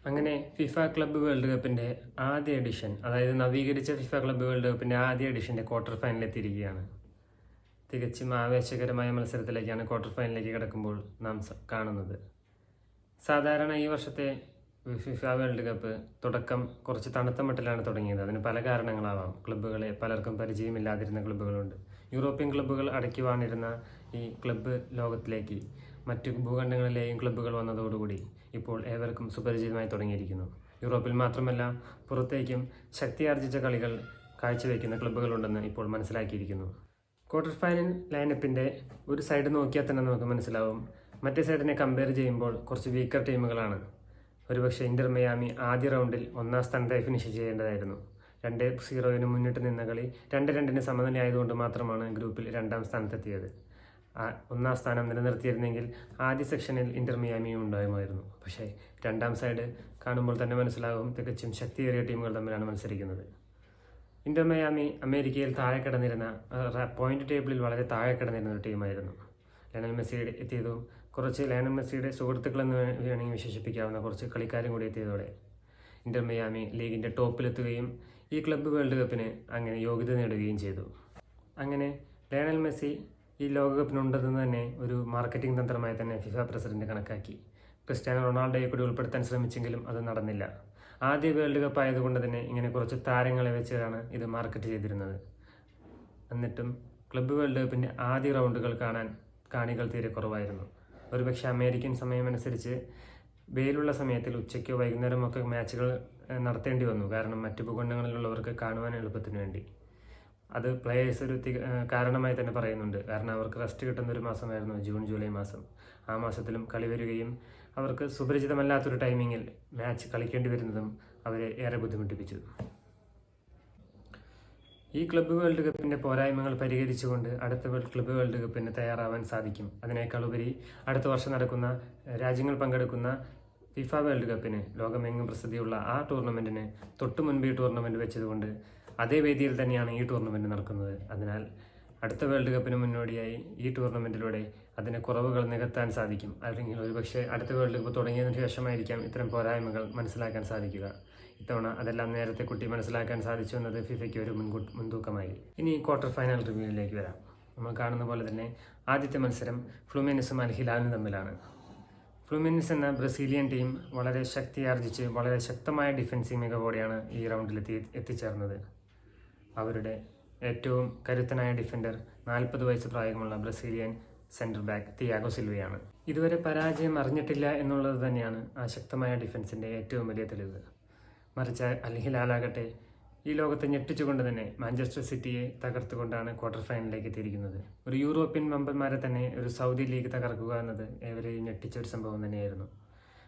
അങ്ങനെ FIFA club world കപ്പിൻ്റെ ആദ്യ എഡിഷൻ, അതായത് നവീകരിച്ച ഫിഫ ക്ലബ്ബ് വേൾഡ് കപ്പിൻ്റെ ആദ്യ എഡിഷൻ്റെ ക്വാർട്ടർ ഫൈനലിൽ എത്തിയിരിക്കുകയാണ്. തികച്ചും ആവേശകരമായ മത്സരത്തിലേക്കാണ് ക്വാർട്ടർ ഫൈനലിലേക്ക് കിടക്കുമ്പോൾ നാം കാണുന്നത്. സാധാരണ ഈ വർഷത്തെ ഫിഫ വേൾഡ് കപ്പ് തുടക്കം കുറച്ച് തണുത്ത മട്ടിലാണ് തുടങ്ങിയത്. അതിന് പല കാരണങ്ങളാവാം. ക്ലബ്ബുകളെ പലർക്കും പരിചയമില്ലാതിരുന്ന ക്ലബ്ബുകളുണ്ട്. യൂറോപ്യൻ ക്ലബ്ബുകൾ അടക്കി വാണിരുന്ന ഈ ക്ലബ്ബ് ലോകത്തിലേക്ക് മറ്റു ഭൂഖണ്ഡങ്ങളിലെയും ക്ലബ്ബുകൾ വന്നതോടുകൂടി ഇപ്പോൾ ഏവർക്കും സുപരിചിതമായി തുടങ്ങിയിരിക്കുന്നു. യൂറോപ്പിൽ മാത്രമല്ല, പുറത്തേക്കും ശക്തിയാർജിച്ച കളികൾ കാഴ്ചവെക്കുന്ന ക്ലബ്ബുകളുണ്ടെന്ന് ഇപ്പോൾ മനസ്സിലാക്കിയിരിക്കുന്നു. ക്വാർട്ടർ ഫൈനൽ ലൈനപ്പിൻ്റെ ഒരു സൈഡ് നോക്കിയാൽ തന്നെ നമുക്ക് മനസ്സിലാവും. മറ്റേ സൈഡിനെ കമ്പയർ ചെയ്യുമ്പോൾ കുറച്ച് വീക്കർ ടീമുകളാണ്. ഒരുപക്ഷെ ഇന്റർ മിയാമി ആദ്യ റൗണ്ടിൽ ഒന്നാം സ്ഥാനത്തായി ഫിനിഷ് ചെയ്യേണ്ടതായിരുന്നു. 2-0 മുന്നിട്ട് നിന്ന കളി 2-2 സമനിലയായതുകൊണ്ട് മാത്രമാണ് ഗ്രൂപ്പിൽ രണ്ടാം സ്ഥാനത്തെത്തിയത്. ഒന്നാം സ്ഥാനം നിലനിർത്തിയിരുന്നെങ്കിൽ ആദ്യ സെക്ഷനിൽ ഇന്റർ മിയാമിയും ഉണ്ടാകുമായിരുന്നു. പക്ഷേ രണ്ടാം സൈഡ് കാണുമ്പോൾ തന്നെ മനസ്സിലാകും, തികച്ചും ശക്തിയേറിയ ടീമുകൾ തമ്മിലാണ് മത്സരിക്കുന്നത്. ഇന്റർ മിയാമി അമേരിക്കയിൽ താഴെ കിടന്നിരുന്ന, പോയിന്റ് ടേബിളിൽ വളരെ താഴെ കിടന്നിരുന്ന ഒരു ടീമായിരുന്നു. ലയണൽ മെസ്സി എത്തിയതും കുറച്ച് ലയണൽ മെസ്സിയുടെ സുഹൃത്തുക്കളെന്ന് വേണമെങ്കിൽ വിശേഷിപ്പിക്കാവുന്ന കുറച്ച് കളിക്കാരും കൂടി എത്തിയതോടെ ഇന്റർ മിയാമി ലീഗിൻ്റെ ടോപ്പിലെത്തുകയും ഈ ക്ലബ്ബ് വേൾഡ് കപ്പിന് അങ്ങനെ യോഗ്യത നേടുകയും ചെയ്തു. അങ്ങനെ ലയണൽ മെസ്സി ഈ ലോകകപ്പിനുണ്ടെന്ന് തന്നെ ഒരു മാർക്കറ്റിംഗ് തന്ത്രമായി തന്നെ ഫിഫ പ്രസിഡന്റ് കണക്കാക്കി. ക്രിസ്ത്യാനോ റൊണാൾഡോയെ കൂടി ഉൾപ്പെടുത്താൻ ശ്രമിച്ചെങ്കിലും അത് നടന്നില്ല. ആദ്യ വേൾഡ് കപ്പ് ആയതുകൊണ്ട് തന്നെ ഇങ്ങനെ കുറച്ച് താരങ്ങളെ വെച്ചാണ് ഇത് മാർക്കറ്റ് ചെയ്തിരുന്നത്. എന്നിട്ടും ക്ലബ്ബ് വേൾഡ് കപ്പിൻ്റെ ആദ്യ റൗണ്ടുകൾ കാണാൻ കാണികൾ തീരെ കുറവായിരുന്നു. ഒരുപക്ഷെ അമേരിക്കൻ സമയമനുസരിച്ച് വെയിലുള്ള സമയത്തിൽ ഉച്ചയ്ക്കോ വൈകുന്നേരമൊക്കെ മാച്ചുകൾ നടത്തേണ്ടി വന്നു. കാരണം മറ്റു ഭൂഖണ്ഡങ്ങളിലുള്ളവർക്ക് കാണുവാൻ എളുപ്പത്തിന് വേണ്ടി. അത് പ്ലേയേഴ്സ് ഒരു കാരണമായി തന്നെ പറയുന്നുണ്ട്. കാരണം അവർക്ക് റെസ്റ്റ് കിട്ടുന്ന ഒരു മാസമായിരുന്നു ജൂൺ ജൂലൈ മാസം. ആ മാസത്തിലും കളി വരികയും അവർക്ക് സുപരിചിതമല്ലാത്തൊരു ടൈമിങ്ങിൽ മാച്ച് കളിക്കേണ്ടി വരുന്നതും അവരെ ഏറെ ബുദ്ധിമുട്ടിപ്പിച്ചു. ഈ ക്ലബ്ബ് വേൾഡ് കപ്പിൻ്റെ പോരായ്മകൾ പരിഹരിച്ചുകൊണ്ട് അടുത്ത ക്ലബ്ബ് വേൾഡ് കപ്പിന് തയ്യാറാവാൻ സാധിക്കും. അതിനേക്കാളുപരി അടുത്ത വർഷം നടക്കുന്ന രാജ്യങ്ങൾ പങ്കെടുക്കുന്ന ഫിഫ വേൾഡ് കപ്പിന്, ലോകമെങ്ങും പ്രസിദ്ധിയുള്ള ആ ടൂർണമെൻറ്റിന് തൊട്ടു മുൻപ് ഈ ടൂർണമെൻറ്റ് വെച്ചതുകൊണ്ട് അതേ വേദിയിൽ തന്നെയാണ് ഈ ടൂർണമെൻറ്റ് നടക്കുന്നത്. അതിനാൽ അടുത്ത വേൾഡ് കപ്പിന് മുന്നോടിയായി ഈ ടൂർണമെൻറ്റിലൂടെ അതിന് കുറവുകൾ നികത്താൻ സാധിക്കും. അല്ലെങ്കിൽ ഒരുപക്ഷെ അടുത്ത വേൾഡ് കപ്പ് തുടങ്ങിയതിനു ശേഷമായിരിക്കാം ഇത്തരം പോരായ്മകൾ മനസ്സിലാക്കാൻ സാധിക്കുക. ഇത്തവണ അതെല്ലാം നേരത്തെ കുട്ടി മനസ്സിലാക്കാൻ സാധിച്ചു എന്നത് ഫിഫയ്ക്ക് ഒരു മുൻതൂക്കമായി. ഇനി ക്വാർട്ടർ ഫൈനൽ റിവ്യൂവിലേക്ക് വരാം. നമ്മൾ കാണുന്ന പോലെ തന്നെ ആദ്യത്തെ മത്സരം ഫ്ലൂമിനസും അൽ ഹിലാലും തമ്മിലാണ്. ഫ്ലൂമിനസ് എന്ന ബ്രസീലിയൻ ടീം വളരെ ശക്തിയാർജിച്ച് വളരെ ശക്തമായ ഡിഫൻസീവ് മികവോടെയാണ് ഈ റൗണ്ടിൽ എത്തിച്ചേർന്നത്. അവരുടെ ഏറ്റവും കരുത്തനായ ഡിഫൻഡർ 40 വയസ്സ് പ്രായമുള്ള ബ്രസീലിയൻ സെൻറ്റർ ബാക്ക് തിയാഗോ സിൽവയാണ്. ഇതുവരെ പരാജയം അറിഞ്ഞിട്ടില്ല എന്നുള്ളത് തന്നെയാണ് ആ ശക്തമായ ഡിഫൻസിൻ്റെ ഏറ്റവും വലിയ തെളിവ്. മറിച്ച് അൽ ഹിലാലാകട്ടെ ഈ ലോകത്തെ ഞെട്ടിച്ചുകൊണ്ട് തന്നെ മാഞ്ചസ്റ്റർ സിറ്റിയെ തകർത്തുകൊണ്ടാണ് ക്വാർട്ടർ ഫൈനലിലേക്ക് എത്തിയിരിക്കുന്നത്. ഒരു യൂറോപ്യൻ വമ്പന്മാരെ തന്നെ ഒരു സൗദി ലീഗ് തകർക്കുക എന്നത് ഏവരെയും ഞെട്ടിച്ച ഒരു സംഭവം തന്നെയായിരുന്നു.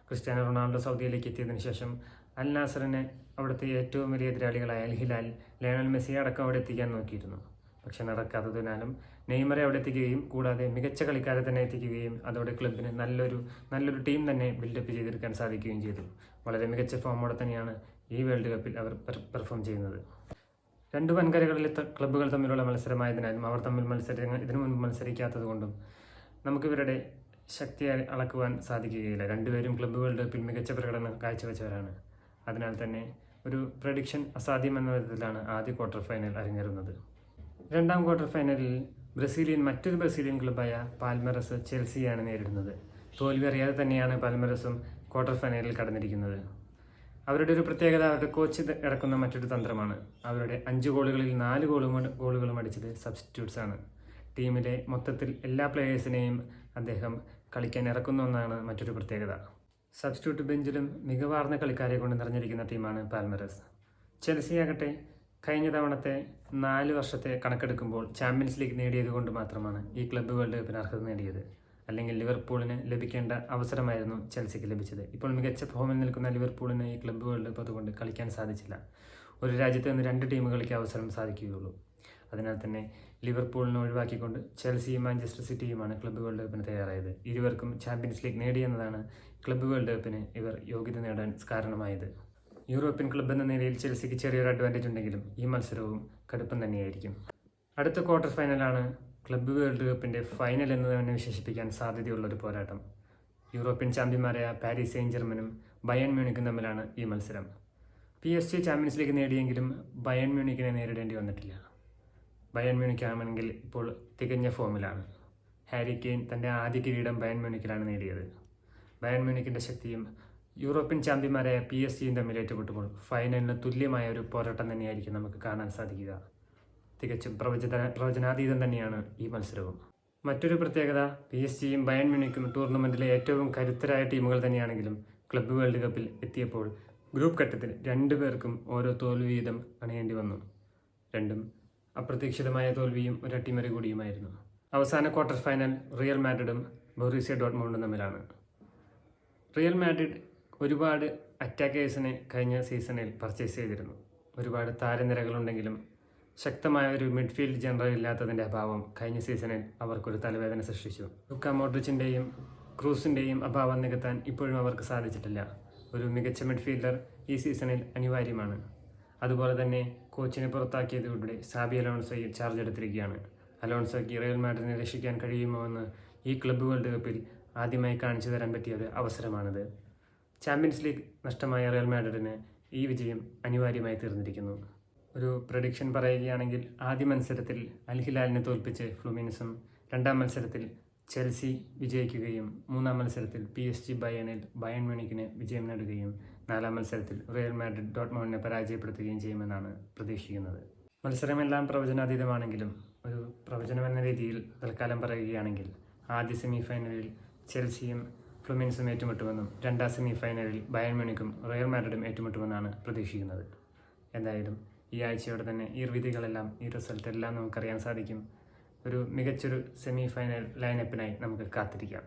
ക്രിസ്ത്യാനോ റൊണാൾഡോ സൗദിയിലേക്ക് എത്തിയതിനു ശേഷം അൽ നാസറിനെ അവിടുത്തെ ഏറ്റവും വലിയ എതിരാളികളായ അൽ ഹിലാൽ ലയണൽ മെസ്സിയെ അടക്കം അവിടെ എത്തിക്കാൻ നോക്കിയിരുന്നു. പക്ഷെ നടക്കാത്തതിനാലും നെയ്മറെ അവിടെ എത്തിക്കുകയും കൂടാതെ മികച്ച കളിക്കാരെ തന്നെ എത്തിക്കുകയും അതോടെ ക്ലബിന് നല്ലൊരു ടീം തന്നെ ബിൽഡപ്പ് ചെയ്തെടുക്കാൻ സാധിക്കുകയും ചെയ്തു. വളരെ മികച്ച ഫോമോടെ തന്നെയാണ് ഈ വേൾഡ് കപ്പിൽ അവർ പെർഫോം ചെയ്യുന്നത്. രണ്ട് വൻകരകളിലെ ക്ലബ്ബുകൾ തമ്മിലുള്ള മത്സരമായതിനാലും അവർ തമ്മിൽ ഇതിനു മുൻപ് മത്സരിക്കാത്തത് കൊണ്ടും നമുക്കിവരുടെ ശക്തി അളക്കുവാൻ സാധിക്കുകയില്ല. രണ്ടുപേരും ക്ലബ്ബ് വേൾഡ് കപ്പിൽ മികച്ച പ്രകടനം കാഴ്ചവെച്ചവരാണ്. അതിനാൽ തന്നെ ഒരു പ്രഡിക്ഷൻ അസാധ്യമെന്ന വിധത്തിലാണ് ആദ്യ ക്വാർട്ടർ ഫൈനൽ അരങ്ങേറുന്നത്. രണ്ടാം ക്വാർട്ടർ ഫൈനലിൽ മറ്റൊരു ബ്രസീലിയൻ ക്ലബ്ബായ പാൽമെറസ് ചെൽസിയാണ് നേരിടുന്നത്. തോൽവി അറിയാതെ തന്നെയാണ് പാൽമെറസും ക്വാർട്ടർ ഫൈനലിൽ കടന്നിരിക്കുന്നത്. അവരുടെ ഒരു പ്രത്യേകത അവരുടെ കോച്ച് ഇറക്കുന്ന മറ്റൊരു തന്ത്രമാണ്. അവരുടെ 5 ഗോളുകളിൽ 4 ഗോളുകളും അടിച്ചത് സബ്സ്റ്റിറ്റ്യൂട്ട്സ് ആണ്. ടീമിലെ മൊത്തത്തിൽ എല്ലാ പ്ലേയേഴ്സിനെയും അദ്ദേഹം കളിക്കാൻ ഇറക്കുന്ന ഒന്നാണ് മറ്റൊരു പ്രത്യേകത. സബ്സ്റ്റിറ്റ്യൂട്ട് ബെഞ്ചിലും മികവാർന്ന കളിക്കാരെ കൊണ്ട് നിറഞ്ഞിരിക്കുന്ന ടീമാണ് പാൽമെറസ്. ചെൽസിയാകട്ടെ കഴിഞ്ഞ തവണത്തെ 4 വർഷത്തെ കണക്കെടുക്കുമ്പോൾ ചാമ്പ്യൻസ് ലീഗ് നേടിയത് കൊണ്ട് മാത്രമാണ് ഈ ക്ലബ്ബ് വേൾഡ് കപ്പിന് അർഹത നേടിയത്. അല്ലെങ്കിൽ ലിവർപൂളിന് ലഭിക്കേണ്ട അവസരമായിരുന്നു ചെൽസിക്ക് ലഭിച്ചത്. ഇപ്പോൾ മികച്ച ഫോമിൽ നിൽക്കുന്ന ലിവർപൂളിന് ഈ ക്ലബ്ബ് വേൾഡ് കപ്പ് അതുകൊണ്ട് കളിക്കാൻ സാധിച്ചില്ല. ഒരു രാജ്യത്ത് നിന്ന് 2 ടീമുകൾക്ക് അവസരം സാധിക്കുകയുള്ളൂ. അതിനാൽ തന്നെ ലിവർപൂളിനെ ഒഴിവാക്കിക്കൊണ്ട് ചെൽസിയും മാഞ്ചസ്റ്റർ സിറ്റിയുമാണ് ക്ലബ്ബ് വേൾഡ് കപ്പിന് തയ്യാറായത്. ഇരുവർക്കും ചാമ്പ്യൻസ് ലീഗ് നേടിയെന്നതാണ് ക്ലബ്ബ് വേൾഡ് കപ്പിന് ഇവർ യോഗ്യത നേടാൻ കാരണമായത്. യൂറോപ്യൻ ക്ലബ്ബ് എന്ന നിലയിൽ ചെൽസിക്ക് ചെറിയൊരു അഡ്വാൻറ്റേജ് ഉണ്ടെങ്കിലും ഈ മത്സരവും കടുപ്പം തന്നെയായിരിക്കും. അടുത്ത ക്വാർട്ടർ ഫൈനലാണ് ക്ലബ്ബ് വേൾഡ് കപ്പിൻ്റെ ഫൈനൽ എന്ന് തന്നെ വിശേഷിപ്പിക്കാൻ സാധ്യതയുള്ളൊരു പോരാട്ടം. യൂറോപ്യൻ ചാമ്പ്യന്മാരായ പാരീസ് സെയിന്റ് ജർമ്മനും ബയൺ മ്യൂണിക്കും തമ്മിലാണ് ഈ മത്സരം. PSG ചാമ്പ്യൻസ് ലീഗ് നേടിയെങ്കിലും ബയൺ മ്യൂണിക്കിനെ നേരിടേണ്ടി വന്നിട്ടില്ല. ബയൺ മ്യൂണിക്ക് ആണെങ്കിൽ ഇപ്പോൾ തികഞ്ഞ ഫോമിലാണ്. ഹാരി കെയ്ൻ തൻ്റെ ആദ്യ കിരീടം ബയൺ മ്യൂണിക്കിലാണ് നേടിയത്. ബയൺ മ്യൂണിക്കിൻ്റെ ശക്തിയും യൂറോപ്യൻ ചാമ്പ്യന്മാരായ PSG തമ്മിൽ ഏറ്റുമുട്ടുമ്പോൾ ഫൈനലിന് തുല്യമായ ഒരു പോരാട്ടം തന്നെയായിരിക്കും നമുക്ക് കാണാൻ സാധിക്കുക. തികച്ചും പ്രവചനാതീതം തന്നെയാണ് ഈ മത്സരവും. മറ്റൊരു പ്രത്യേകത, PSG ബയൺ മ്യൂണിക്കും ടൂർണമെൻറ്റിലെ ഏറ്റവും കരുത്തരായ ടീമുകൾ തന്നെയാണെങ്കിലും ക്ലബ്ബ് വേൾഡ് കപ്പിൽ എത്തിയപ്പോൾ ഗ്രൂപ്പ് ഘട്ടത്തിൽ രണ്ടുപേർക്കും ഓരോ തോൽവി വീതം അണയേണ്ടി വന്നു. രണ്ടും അപ്രതീക്ഷിതമായ തോൽവിയും ഒരു അട്ടിമറി കൂടിയുമായിരുന്നു. അവസാന ക്വാർട്ടർ ഫൈനൽ റിയൽ മാഡ്രിഡും ബൊറൂസിയ ഡോർട്ട്മുണ്ടും തമ്മിലാണ്. റിയൽ മാഡ്രിഡ് ഒരുപാട് അറ്റാക്കേഴ്സിനെ കഴിഞ്ഞ സീസണിൽ പർച്ചേസ് ചെയ്തിരുന്നു. ഒരുപാട് താരനിരകളുണ്ടെങ്കിലും ശക്തമായ ഒരു മിഡ്ഫീൽഡ് ജനറൽ ഇല്ലാത്തതിൻ്റെ അഭാവം കഴിഞ്ഞ സീസണിൽ അവർക്കൊരു തലവേദന സൃഷ്ടിച്ചു. ലുക്ക മോഡ്രിച്ചിൻ്റെയും ക്രൂസിൻ്റെയും അഭാവം നികത്താൻ ഇപ്പോഴും അവർക്ക് സാധിച്ചിട്ടില്ല. ഒരു മികച്ച മിഡ്ഫീൽഡർ ഈ സീസണിൽ അനിവാര്യമാണ്. അതുപോലെ തന്നെ കോച്ചിനെ പുറത്താക്കിയതിലൂടെ സാബി അലോൺസോയിൽ ചാർജ് എടുത്തിരിക്കുകയാണ്. അലോൺസോയ്ക്ക് റിയൽ മാഡ്രിഡിനെ രക്ഷിക്കാൻ കഴിയുമോ എന്ന് ഈ ക്ലബ്ബ് വേൾഡ് കപ്പിൽ ആദ്യമായി കാണിച്ചു തരാൻ പറ്റിയ ഒരു അവസരമാണിത്. ചാമ്പ്യൻസ് ലീഗ് നഷ്ടമായ റിയൽ മാഡ്രിഡിന് ഈ വിജയം അനിവാര്യമായി തീർന്നിരിക്കുന്നു. ഒരു പ്രഡിക്ഷൻ പറയുകയാണെങ്കിൽ ആദ്യ മത്സരത്തിൽ അൽ ഹിലാലിനെ തോൽപ്പിച്ച് ഫ്ലൂമിനസും, രണ്ടാം മത്സരത്തിൽ ചെൽസി വിജയിക്കുകയും മൂന്നാം മത്സരത്തിൽ PSG ബയൺ മ്യൂണിക്കിന് വിജയം നേടുകയും നാലാം മത്സരത്തിൽ റിയൽ മാഡ്രിഡ് ഡോർട്ട്മുണ്ടിനെ പരാജയപ്പെടുത്തുകയും ചെയ്യുമെന്നാണ് പ്രതീക്ഷിക്കുന്നത്. മത്സരമെല്ലാം പ്രവചനാതീതമാണെങ്കിലും ഒരു പ്രവചനമെന്ന രീതിയിൽ തൽക്കാലം പറയുകയാണെങ്കിൽ ആദ്യ സെമി ഫൈനലിൽ ചെൽസിയും ഫ്ലൂമിനസും ഏറ്റുമുട്ടുമെന്നും രണ്ടാം സെമി ഫൈനലിൽ ബയൺ മ്യൂണിക്കും റിയൽ മാഡ്രിഡും ഏറ്റുമുട്ടുമെന്നാണ് പ്രതീക്ഷിക്കുന്നത്. എന്തായാലും ഈ ആഴ്ചയോടെ തന്നെ ഈ വിധികളെല്ലാം, ഈ റിസൾട്ട് എല്ലാം നമുക്കറിയാൻ സാധിക്കും. ഒരു മികച്ചൊരു സെമി ഫൈനൽ ലൈനപ്പിനായി നമുക്ക് കാത്തിരിക്കാം.